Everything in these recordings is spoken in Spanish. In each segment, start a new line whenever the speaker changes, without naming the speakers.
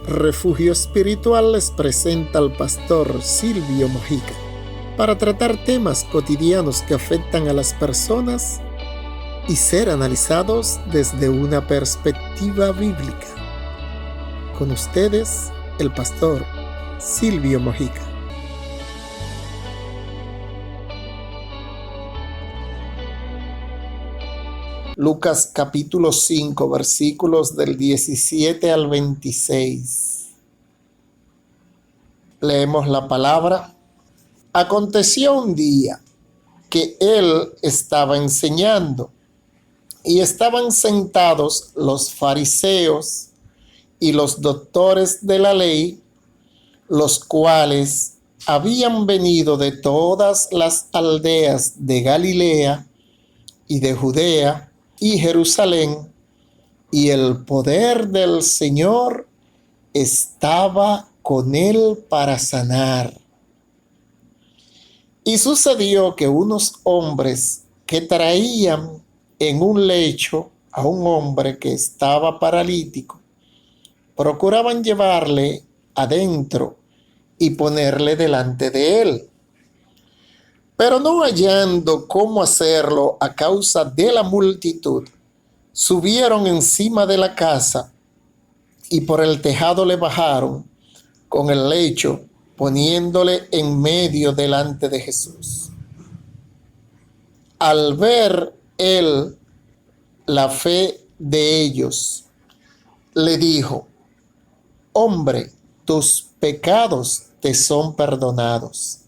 Refugio Espiritual les presenta al pastor Silvio Mojica para tratar temas cotidianos que afectan a las personas y ser analizados desde una perspectiva bíblica. Con ustedes, el pastor Silvio Mojica. Lucas capítulo 5, versículos del 17 al 26. Leemos la palabra. Aconteció un día que él estaba enseñando y estaban sentados los fariseos y los doctores de la ley, los cuales habían venido de todas las aldeas de Galilea y de Judea y Jerusalén, y el poder del Señor estaba con él para sanar. Y sucedió que unos hombres que traían en un lecho a un hombre que estaba paralítico, procuraban llevarle adentro y ponerle delante de él. Pero no hallando cómo hacerlo a causa de la multitud, subieron encima de la casa y por el tejado le bajaron con el lecho, poniéndole en medio delante de Jesús. Al ver él la fe de ellos, le dijo: Hombre, tus pecados te son perdonados.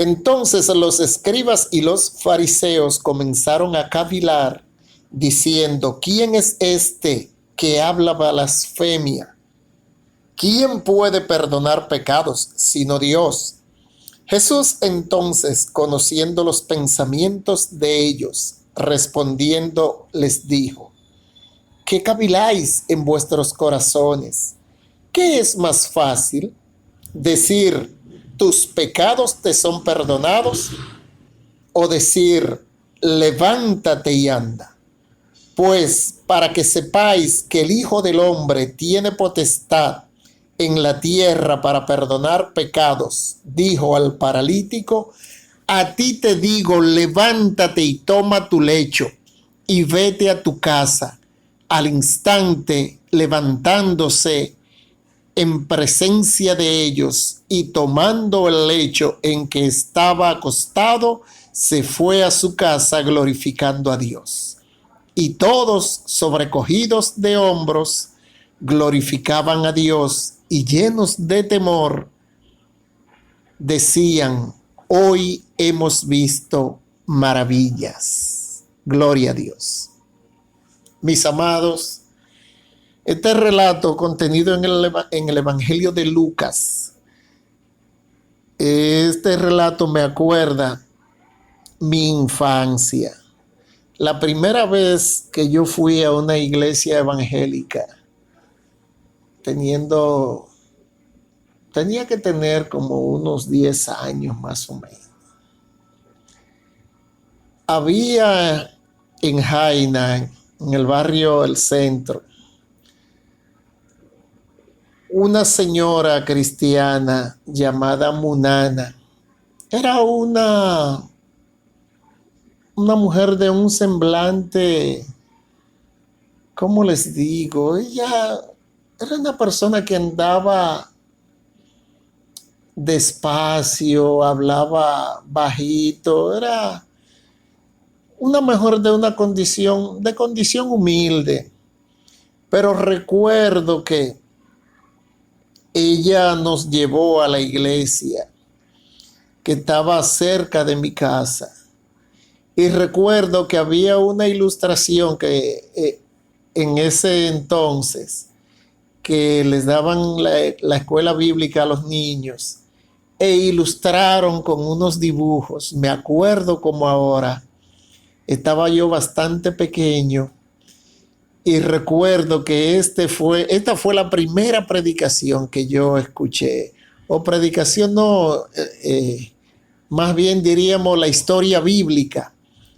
Entonces los escribas y los fariseos comenzaron a cavilar, diciendo: ¿Quién es este que habla blasfemia? ¿Quién puede perdonar pecados sino Dios? Jesús entonces, conociendo los pensamientos de ellos, respondiendo, les dijo: ¿Qué caviláis en vuestros corazones? ¿Qué es más fácil? Decir: tus pecados te son perdonados, o decir: levántate y anda. Pues para que sepáis que el Hijo del Hombre tiene potestad en la tierra para perdonar pecados, dijo al paralítico: a ti te digo, levántate y toma tu lecho y vete a tu casa. Al instante, levantándose en presencia de ellos y tomando el lecho en que estaba acostado, se fue a su casa glorificando a Dios. Y todos, sobrecogidos de hombros, glorificaban a Dios y llenos de temor, decían: hoy hemos visto maravillas. Gloria a Dios. Mis amados, este relato contenido en el Evangelio de Lucas, este relato me acuerda mi infancia. La primera vez que yo fui a una iglesia evangélica, tenía que tener como unos 10 años más o menos. Había en Jaina, en el barrio El Centro, una señora cristiana llamada Munana. Era una mujer de un semblante, ¿cómo les digo? Ella era una persona que andaba despacio, hablaba bajito, era una mujer de una condición humilde. Pero recuerdo que ella nos llevó a la iglesia que estaba cerca de mi casa. Y recuerdo que había una ilustración que en ese entonces que les daban la escuela bíblica a los niños e ilustraron con unos dibujos. Me acuerdo como ahora. Estaba yo bastante pequeño y recuerdo que esta fue la primera predicación que yo escuché. O predicación no, más bien diríamos la historia bíblica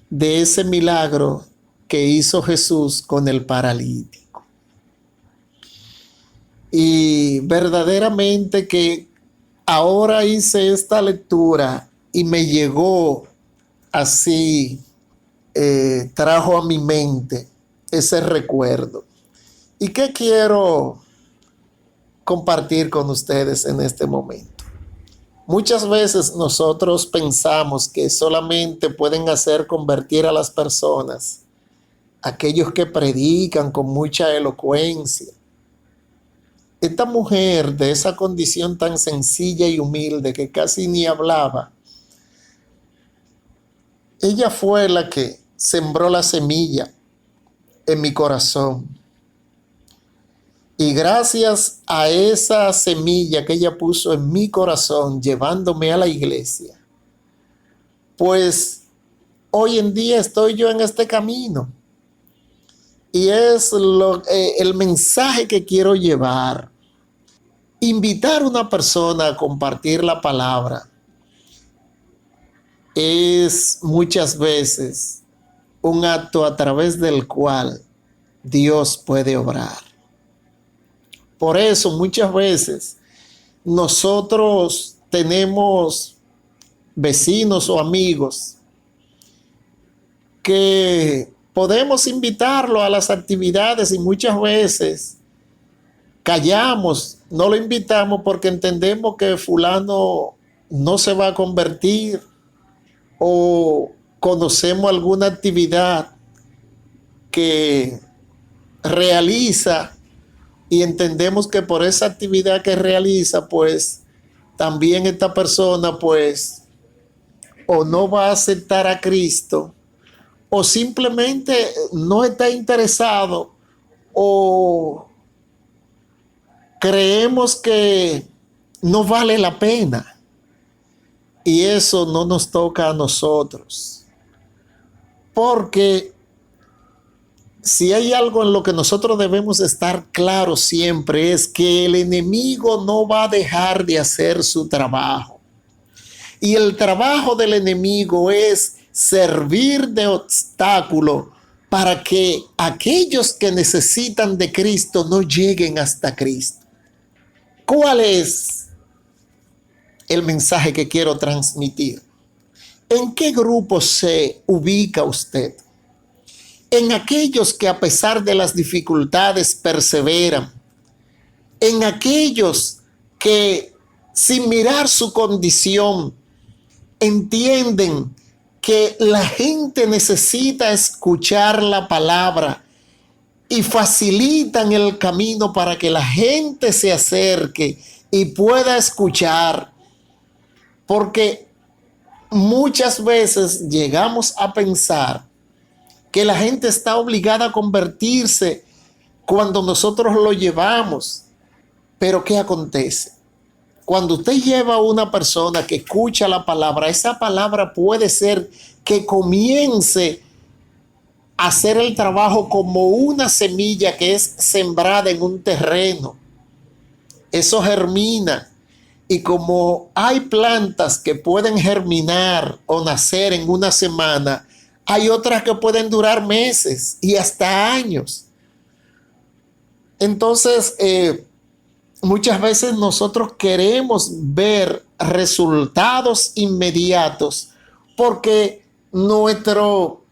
de ese milagro que hizo Jesús con el paralítico. Y verdaderamente que ahora hice esta lectura y me llegó así, trajo a mi mente ese recuerdo. ¿Y qué quiero compartir con ustedes en este momento? Muchas veces nosotros pensamos que solamente pueden hacer convertir a las personas aquellos que predican con mucha elocuencia. Esta mujer de esa condición tan sencilla y humilde que casi ni hablaba, ella fue la que sembró la semilla en mi corazón. Y gracias a esa semilla que ella puso en mi corazón, llevándome a la iglesia, pues hoy en día estoy yo en este camino. Y es el mensaje que quiero llevar. Invitar a una persona a compartir la palabra es muchas veces un acto a través del cual Dios puede obrar. Por eso muchas veces nosotros tenemos vecinos o amigos que podemos invitarlo a las actividades y muchas veces callamos, no lo invitamos porque entendemos que fulano no se va a convertir, o conocemos alguna actividad que realiza y entendemos que por esa actividad que realiza, pues también esta persona pues o no va a aceptar a Cristo o simplemente no está interesado, o creemos que no vale la pena, y eso no nos toca a nosotros, porque si hay algo en lo que nosotros debemos estar claros siempre es que el enemigo no va a dejar de hacer su trabajo, y el trabajo del enemigo es servir de obstáculo para que aquellos que necesitan de Cristo no lleguen hasta Cristo. ¿Cuál es el mensaje que quiero transmitir? ¿En qué grupo se ubica usted? En aquellos que a pesar de las dificultades perseveran, en aquellos que sin mirar su condición entienden que la gente necesita escuchar la palabra y facilitan el camino para que la gente se acerque y pueda escuchar, porque muchas veces llegamos a pensar que la gente está obligada a convertirse cuando nosotros lo llevamos. Pero ¿qué acontece? Cuando usted lleva a una persona que escucha la palabra, esa palabra puede ser que comience a hacer el trabajo como una semilla que es sembrada en un terreno. Eso germina. Y como hay plantas que pueden germinar o nacer en una semana, hay otras que pueden durar meses y hasta años. Entonces, muchas veces nosotros queremos ver resultados inmediatos porque nuestro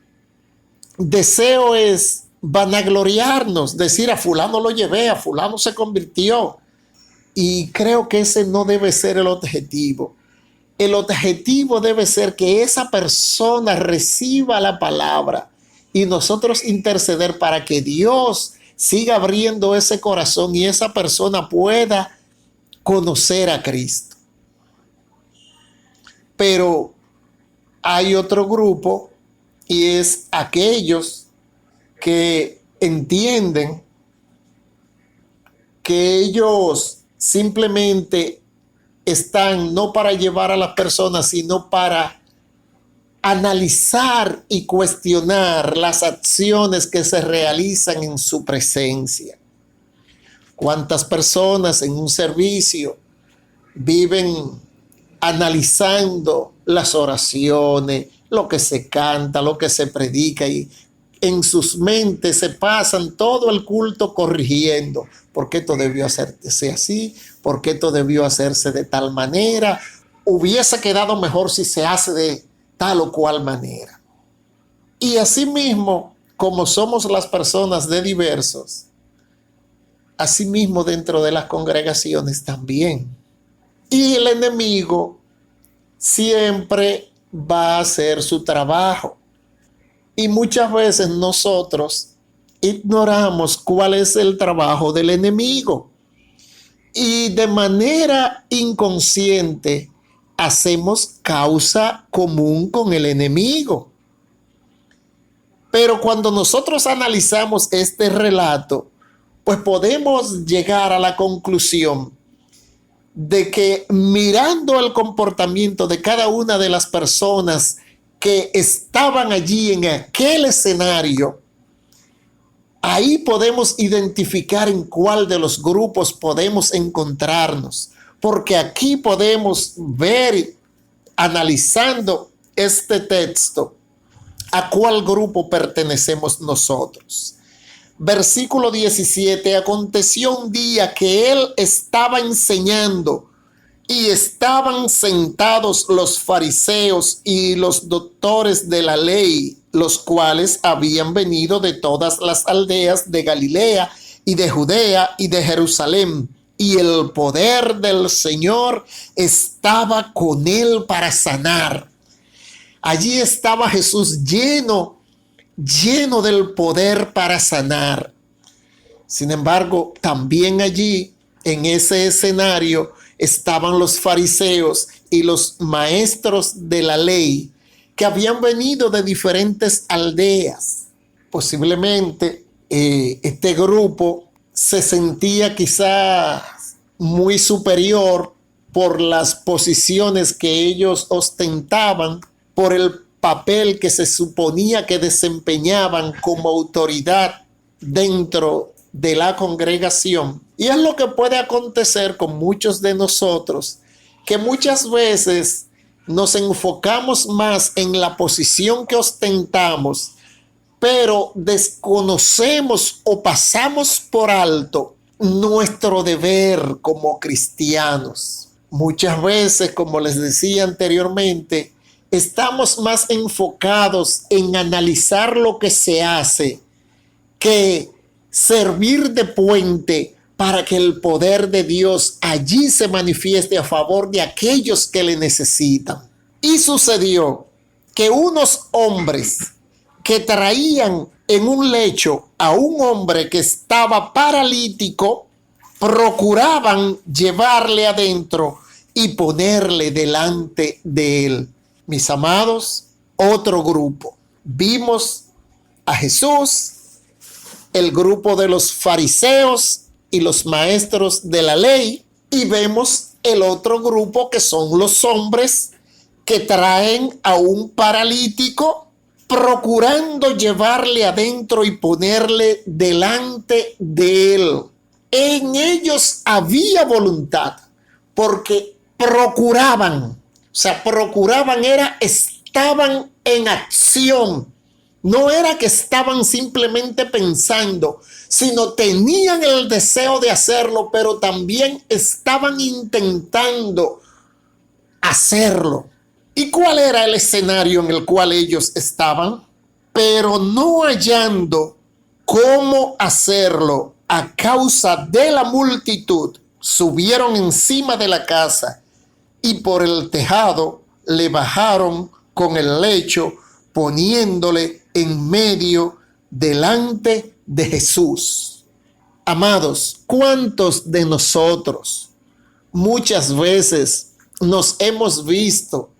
deseo es vanagloriarnos, decir a fulano lo llevé, a fulano se convirtió. Y creo que ese no debe ser el objetivo. El objetivo debe ser que esa persona reciba la palabra y nosotros interceder para que Dios siga abriendo ese corazón y esa persona pueda conocer a Cristo. Pero hay otro grupo, y es aquellos que entienden que ellos simplemente están no para llevar a las personas, sino para analizar y cuestionar las acciones que se realizan en su presencia. ¿Cuántas personas en un servicio viven analizando las oraciones, lo que se canta, lo que se predica, y en sus mentes se pasan todo el culto corrigiendo. ¿Por qué esto debió hacerse así? ¿Por qué esto debió hacerse de tal manera? Hubiese quedado mejor si se hace de tal o cual manera. Y asimismo, como somos las personas de diversos, asimismo dentro de las congregaciones también. Y el enemigo siempre va a hacer su trabajo. Y muchas veces nosotros ignoramos cuál es el trabajo del enemigo. Y de manera inconsciente hacemos causa común con el enemigo. Pero cuando nosotros analizamos este relato, pues podemos llegar a la conclusión de que mirando el comportamiento de cada una de las personas que estaban allí en aquel escenario, ahí podemos identificar en cuál de los grupos podemos encontrarnos, porque aquí podemos ver, analizando este texto, a cuál grupo pertenecemos nosotros. Versículo 17, aconteció un día que él estaba enseñando y estaban sentados los fariseos y los doctores de la ley, los cuales habían venido de todas las aldeas de Galilea y de Judea y de Jerusalén. Y el poder del Señor estaba con él para sanar. Allí estaba Jesús lleno del poder para sanar. Sin embargo, también allí, en ese escenario, estaban los fariseos y los maestros de la ley que habían venido de diferentes aldeas. Posiblemente este grupo se sentía quizás muy superior por las posiciones que ellos ostentaban, por el papel que se suponía que desempeñaban como autoridad dentro de la congregación. Y es lo que puede acontecer con muchos de nosotros, que muchas veces nos enfocamos más en la posición que ostentamos, pero desconocemos o pasamos por alto nuestro deber como cristianos. Muchas veces, como les decía anteriormente, estamos más enfocados en analizar lo que se hace que servir de puente para que el poder de Dios allí se manifieste a favor de aquellos que le necesitan. Y sucedió que unos hombres que traían en un lecho a un hombre que estaba paralítico, procuraban llevarle adentro y ponerle delante de él. Mis amados, otro grupo. Vimos a Jesús, el grupo de los fariseos y los maestros de la ley, y vemos el otro grupo que son los hombres que traen a un paralítico procurando llevarle adentro y ponerle delante de él. En ellos había voluntad, porque procuraban, estaban en acción. No era que estaban simplemente pensando, sino tenían el deseo de hacerlo, pero también estaban intentando hacerlo. ¿Y cuál era el escenario en el cual ellos estaban? Pero no hallando cómo hacerlo a causa de la multitud, subieron encima de la casa y por el tejado le bajaron con el lecho, poniéndole en medio delante de Jesús. Amados, ¿cuántos de nosotros muchas veces nos hemos visto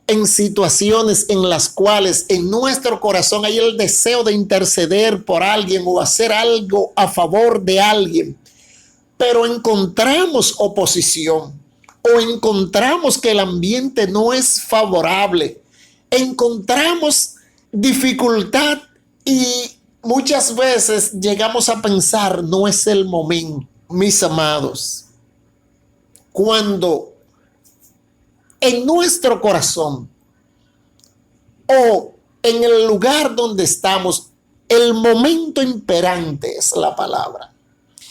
en situaciones en las cuales en nuestro corazón hay el deseo de interceder por alguien o hacer algo a favor de alguien, pero encontramos oposición o encontramos que el ambiente no es favorable, encontramos dificultad y muchas veces llegamos a pensar, no es el momento? Mis amados, cuando en nuestro corazón o en el lugar donde estamos El momento imperante es la palabra.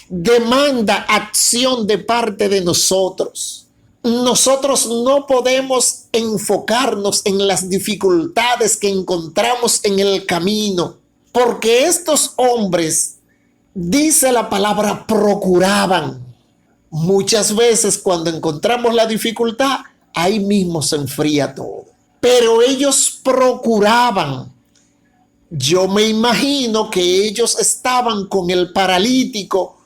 Demanda acción de parte de nosotros. Nosotros no podemos enfocarnos en las dificultades que encontramos en el camino, porque estos hombres, dice la palabra, procuraban. Muchas veces cuando encontramos la dificultad, ahí mismo se enfría todo. Pero ellos procuraban. Yo me imagino que ellos estaban con el paralítico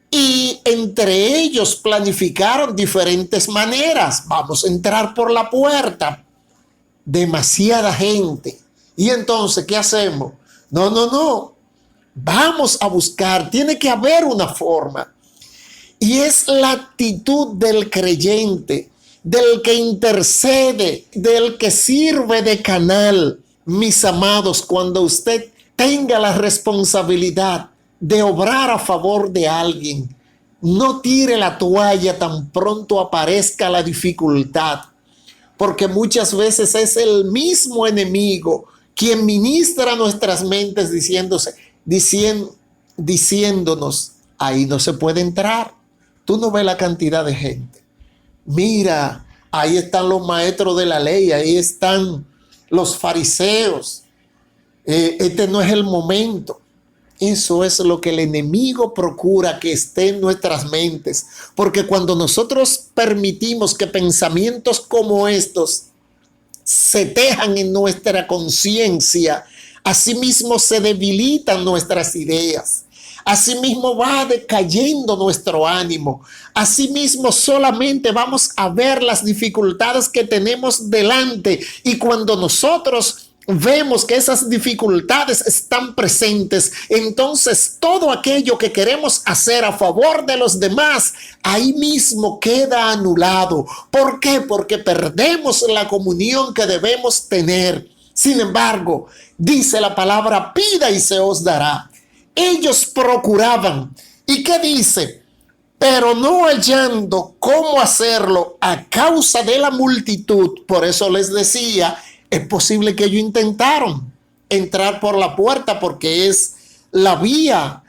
y entre ellos planificaron diferentes maneras. Vamos a entrar por la puerta. Demasiada gente. Y entonces, ¿qué hacemos? No. Vamos a buscar. Tiene que haber una forma. Y es la actitud del creyente, del que intercede, del que sirve de canal. Mis amados, cuando usted tenga la responsabilidad de obrar a favor de alguien, no tire la toalla tan pronto aparezca la dificultad, porque muchas veces es el mismo enemigo quien ministra nuestras mentes diciéndonos, ahí no se puede entrar. Tú no ves la cantidad de gente. Mira, ahí están los maestros de la ley, ahí están los fariseos. Este no es el momento. Eso es lo que el enemigo procura que esté en nuestras mentes. Porque cuando nosotros permitimos que pensamientos como estos se tejan en nuestra conciencia, asimismo se debilitan nuestras ideas. Asimismo va decayendo nuestro ánimo. Asimismo solamente vamos a ver las dificultades que tenemos delante. Y cuando nosotros vemos que esas dificultades están presentes, entonces todo aquello que queremos hacer a favor de los demás, ahí mismo queda anulado. ¿Por qué? Porque perdemos la comunión que debemos tener. Sin embargo, dice la palabra, pida y se os dará. Ellos procuraban. ¿Y qué dice? Pero no hallando cómo hacerlo a causa de la multitud. Por eso les decía, es posible que ellos intentaron entrar por la puerta porque es la vía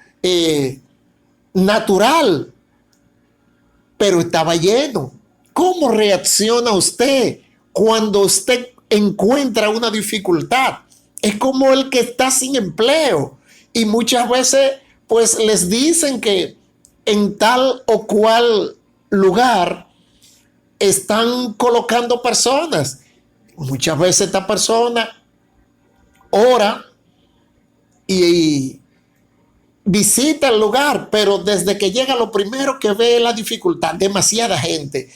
natural, pero estaba lleno. ¿Cómo reacciona usted cuando usted encuentra una dificultad? Es como el que está sin empleo. Y muchas veces, pues les dicen que en tal o cual lugar están colocando personas. Muchas veces esta persona ora y visita el lugar, pero desde que llega lo primero que ve es la dificultad, demasiada gente.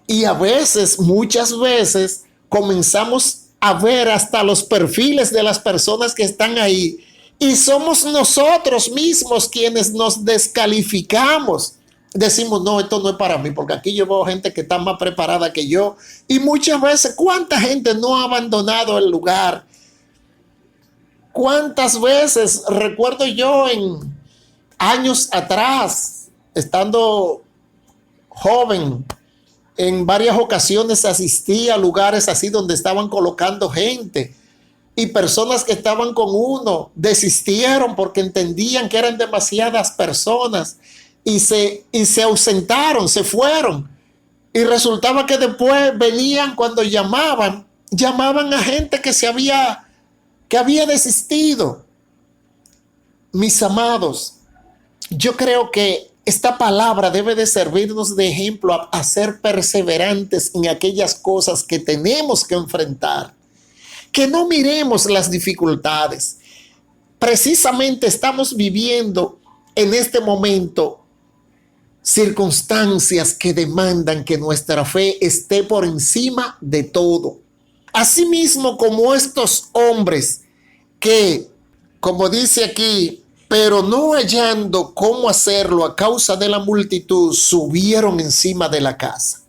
Y a veces, muchas veces, comenzamos a ver hasta los perfiles de las personas que están ahí. Y somos nosotros mismos quienes nos descalificamos. Decimos, no, esto no es para mí, porque aquí yo veo gente que está más preparada que yo. Y muchas veces, ¿cuánta gente no ha abandonado el lugar? ¿Cuántas veces recuerdo yo en años atrás, estando joven, en varias ocasiones asistí a lugares así donde estaban colocando gente? Y personas que estaban con uno desistieron porque entendían que eran demasiadas personas y se ausentaron, se fueron. Y resultaba que después venían cuando llamaban a gente que había desistido. Mis amados, yo creo que esta palabra debe de servirnos de ejemplo a ser perseverantes en aquellas cosas que tenemos que enfrentar. Que no miremos las dificultades. Precisamente estamos viviendo en este momento circunstancias que demandan que nuestra fe esté por encima de todo. Asimismo como estos hombres que, como dice aquí, pero no hallando cómo hacerlo a causa de la multitud, subieron encima de la casa.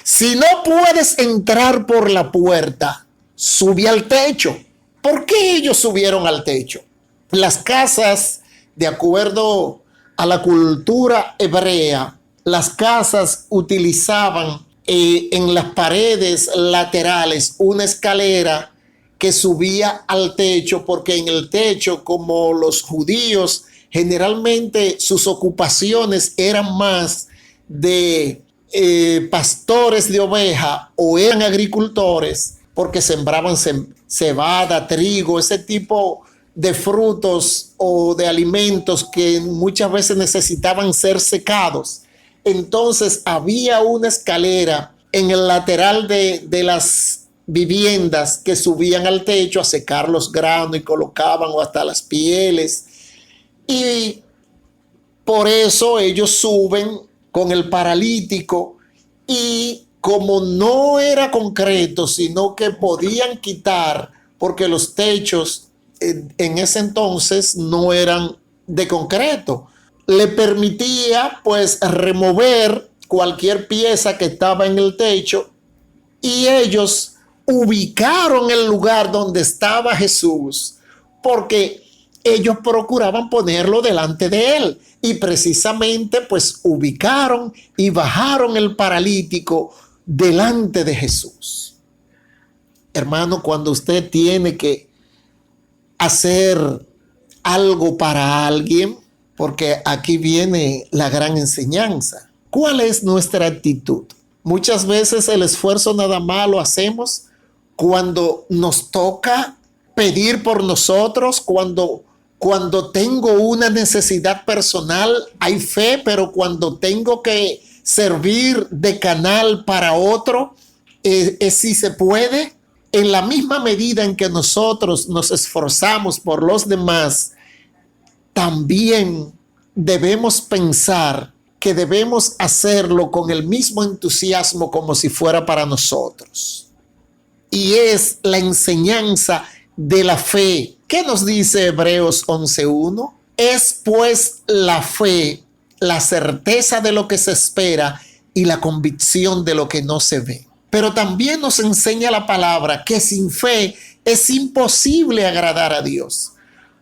Si no puedes entrar por la puerta, sube al techo. ¿Por qué ellos subieron al techo? Las casas, de acuerdo a la cultura hebrea, las casas utilizaban en las paredes laterales una escalera que subía al techo, porque en el techo, como los judíos, generalmente sus ocupaciones eran más de pastores de oveja o eran agricultores, porque sembraban cebada, trigo, ese tipo de frutos o de alimentos que muchas veces necesitaban ser secados. Entonces había una escalera en el lateral de las viviendas que subían al techo a secar los granos y colocaban hasta las pieles. Y por eso ellos suben con el paralítico y como no era concreto, sino que podían quitar, porque los techos en ese entonces no eran de concreto, le permitía pues remover cualquier pieza que estaba en el techo y ellos ubicaron el lugar donde estaba Jesús porque ellos procuraban ponerlo delante de él y precisamente pues ubicaron y bajaron el paralítico delante de Jesús. Hermano, cuando usted tiene que hacer algo para alguien, porque aquí viene la gran enseñanza. ¿Cuál es nuestra actitud? Muchas veces el esfuerzo nada más lo hacemos cuando nos toca pedir por nosotros, cuando tengo una necesidad personal, hay fe, pero cuando tengo que servir de canal para otro, si se puede. En la misma medida en que nosotros nos esforzamos por los demás, también debemos pensar que debemos hacerlo con el mismo entusiasmo como si fuera para nosotros. Y es la enseñanza de la fe. ¿Qué nos dice Hebreos 11:1? Es pues la fe, la certeza de lo que se espera y la convicción de lo que no se ve. Pero también nos enseña la palabra que sin fe es imposible agradar a Dios,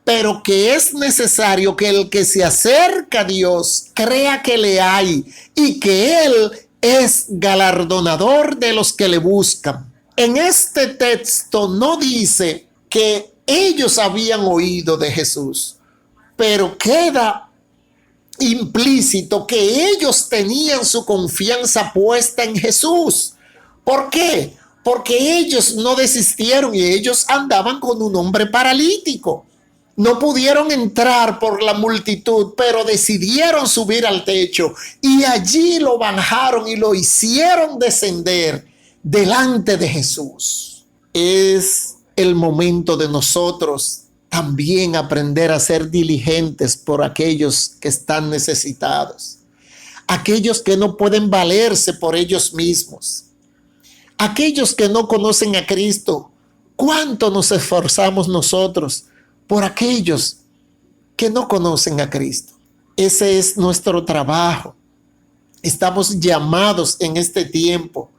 pero que es necesario que el que se acerca a Dios crea que le hay y que Él es galardonador de los que le buscan. En este texto no dice que ellos habían oído de Jesús, pero queda implícito que ellos tenían su confianza puesta en Jesús. ¿Por qué? Porque ellos no desistieron y ellos andaban con un hombre paralítico. No pudieron entrar por la multitud, pero decidieron subir al techo y allí lo bajaron y lo hicieron descender delante de Jesús. Es el momento de nosotros también aprender a ser diligentes por aquellos que están necesitados, aquellos que no pueden valerse por ellos mismos, aquellos que no conocen a Cristo. ¿Cuánto nos esforzamos nosotros por aquellos que no conocen a Cristo? Ese es nuestro trabajo. Estamos llamados en este tiempo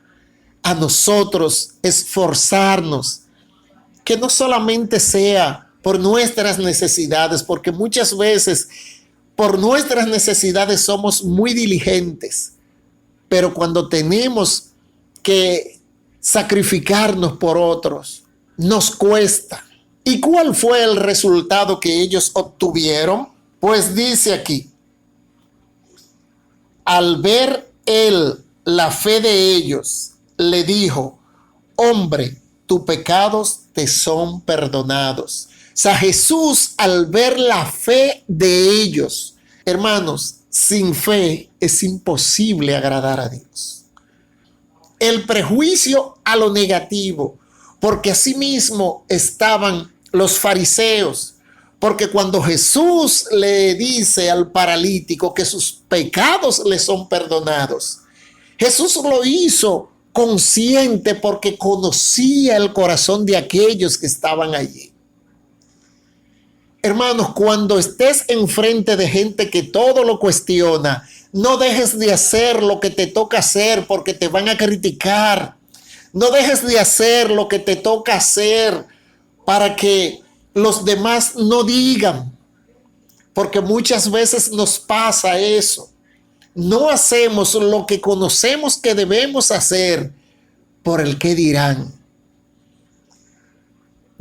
a nosotros esforzarnos, que no solamente sea por nuestras necesidades, porque muchas veces por nuestras necesidades somos muy diligentes, pero cuando tenemos que sacrificarnos por otros, nos cuesta. ¿Y cuál fue el resultado que ellos obtuvieron? Pues dice aquí, al ver él la fe de ellos, le dijo, hombre, tus pecados te son perdonados. O sea, Jesús, al ver la fe de ellos, hermanos, sin fe es imposible agradar a Dios. El prejuicio a lo negativo, porque asimismo estaban los fariseos, porque cuando Jesús le dice al paralítico que sus pecados le son perdonados, Jesús lo hizo consciente porque conocía el corazón de aquellos que estaban allí. Hermanos, cuando estés enfrente de gente que todo lo cuestiona, no dejes de hacer lo que te toca hacer porque te van a criticar. No dejes de hacer lo que te toca hacer para que los demás no digan, porque muchas veces nos pasa eso. No hacemos lo que conocemos que debemos hacer por el que dirán.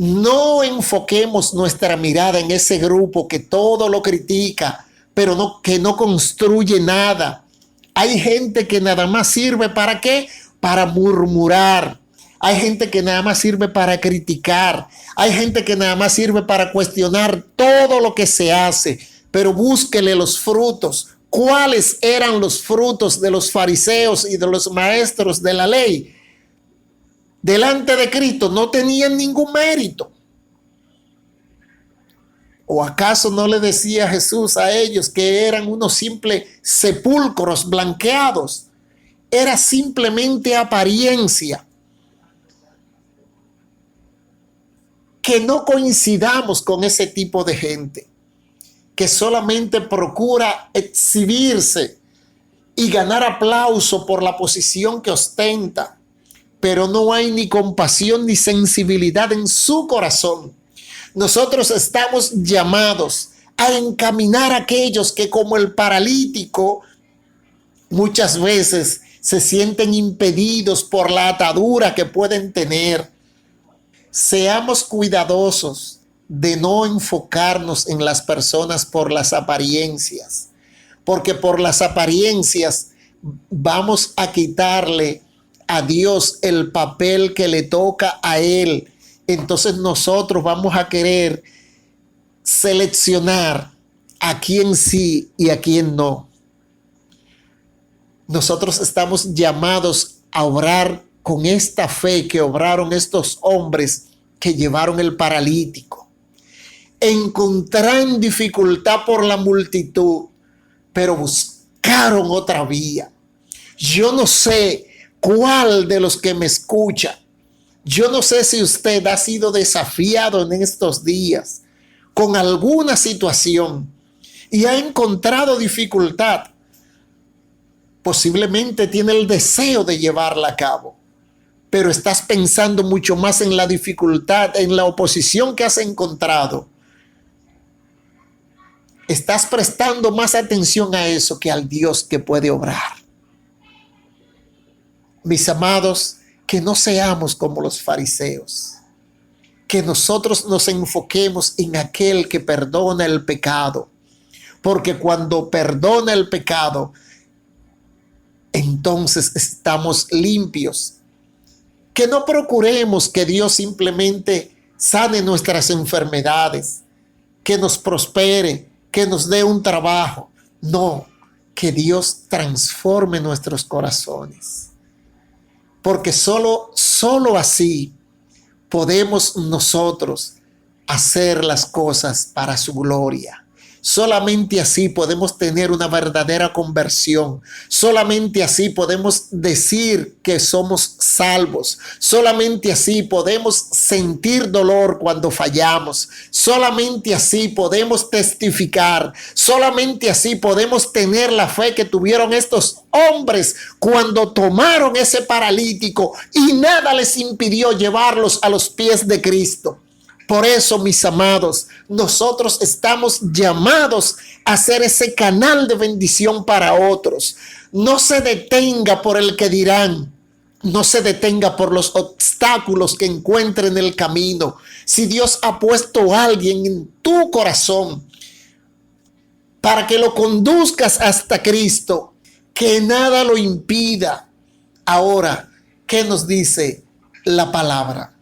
No enfoquemos nuestra mirada en ese grupo que todo lo critica, pero que no construye nada. Hay gente que nada más sirve ¿para qué? Para murmurar. Hay gente que nada más sirve para criticar. Hay gente que nada más sirve para cuestionar todo lo que se hace. Pero búsquele los frutos. ¿Cuáles eran los frutos de los fariseos y de los maestros de la ley? Delante de Cristo no tenían ningún mérito. ¿O acaso no le decía Jesús a ellos que eran unos simples sepulcros blanqueados? Era simplemente apariencia. Que no coincidamos con ese tipo de gente que solamente procura exhibirse y ganar aplauso por la posición que ostenta, pero no hay ni compasión ni sensibilidad en su corazón. Nosotros estamos llamados a encaminar a aquellos que, como el paralítico, muchas veces se sienten impedidos por la atadura que pueden tener. Seamos cuidadosos de no enfocarnos en las personas por las apariencias, porque por las apariencias vamos a quitarle a Dios el papel que le toca a Él. Entonces nosotros vamos a querer seleccionar a quién sí y a quién no. Nosotros estamos llamados a obrar con esta fe que obraron estos hombres que llevaron el paralítico. Encontraron dificultad por la multitud, pero buscaron otra vía. Yo no sé cuál de los que me escucha, yo no sé si usted ha sido desafiado en estos días con alguna situación y ha encontrado dificultad. Posiblemente tiene el deseo de llevarla a cabo, pero estás pensando mucho más en la dificultad, en la oposición que has encontrado. Estás prestando más atención a eso que al Dios que puede obrar. Mis amados, que no seamos como los fariseos, que nosotros nos enfoquemos en aquel que perdona el pecado, porque cuando perdona el pecado, entonces estamos limpios. Que no procuremos que Dios simplemente sane nuestras enfermedades, que nos prospere, que nos dé un trabajo. No, que Dios transforme nuestros corazones. Porque solo así podemos nosotros hacer las cosas para su gloria. Solamente así podemos tener una verdadera conversión. Solamente así podemos decir que somos salvos. Solamente así podemos sentir dolor cuando fallamos. Solamente así podemos testificar. Solamente así podemos tener la fe que tuvieron estos hombres cuando tomaron ese paralítico y nada les impidió llevarlos a los pies de Cristo. Por eso, mis amados, nosotros estamos llamados a ser ese canal de bendición para otros. No se detenga por el que dirán. No se detenga por los obstáculos que encuentre en el camino. Si Dios ha puesto a alguien en tu corazón para que lo conduzcas hasta Cristo, que nada lo impida. Ahora, ¿qué nos dice la palabra?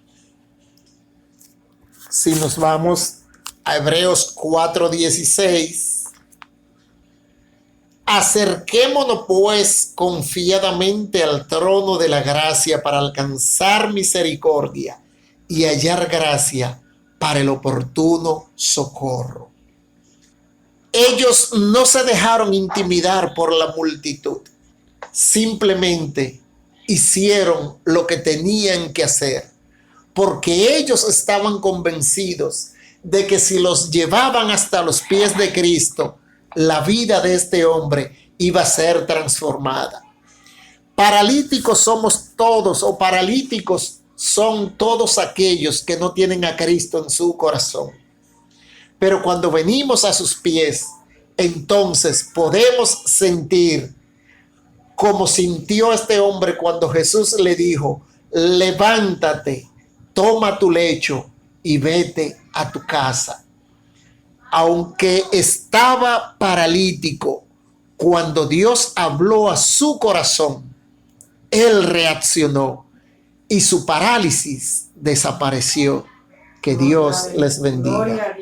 Si nos vamos a Hebreos 4:16, acerquémonos pues confiadamente al trono de la gracia para alcanzar misericordia y hallar gracia para el oportuno socorro. Ellos no se dejaron intimidar por la multitud, simplemente hicieron lo que tenían que hacer, porque ellos estaban convencidos de que si los llevaban hasta los pies de Cristo, la vida de este hombre iba a ser transformada. Paralíticos somos todos, o paralíticos son todos aquellos que no tienen a Cristo en su corazón. Pero cuando venimos a sus pies, entonces podemos sentir como sintió este hombre cuando Jesús le dijo: levántate, toma tu lecho y vete a tu casa. Aunque estaba paralítico, cuando Dios habló a su corazón, él reaccionó y su parálisis desapareció. Que Dios les bendiga.